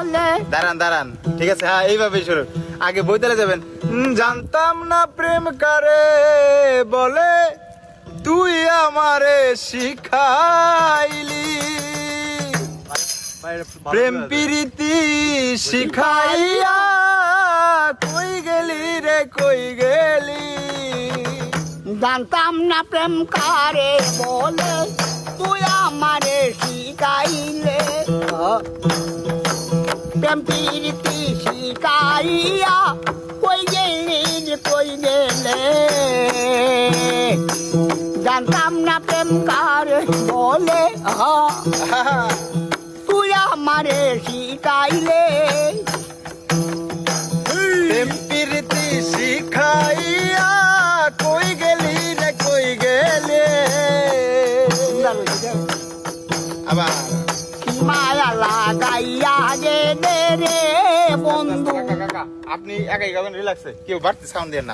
বলে। দাঁড়ান দাঁড়ান, ঠিক আছে, হ্যাঁ এইভাবে শুরু। আগে বইতলে যাবেন। জানতাম না প্রেম কারে বলে, তুই আমারে শিখাইলি। প্রেম প্রীতি শিখাইয়া কই গেলি রে কই গেলি। জানতাম না প্রেম কারে বলে, তুই আমারে শিখাইলে। প্রেম প্রীতি শিখাইয়া কই গেলি রে কই গেলে। জানতাম না প্রেম কারে বলে, তুই আমারে শিখাইলে। প্রেম প্রীতি শিখাইয়া কই গেলি রে কই গেলে। আবার মায়া লাগাইয়া গেলে রে বন্ধু। আপনি একাই গাবেন, রিল্যাক্সে, কেউ বাড়তি সাউন্ড দিয়ে না।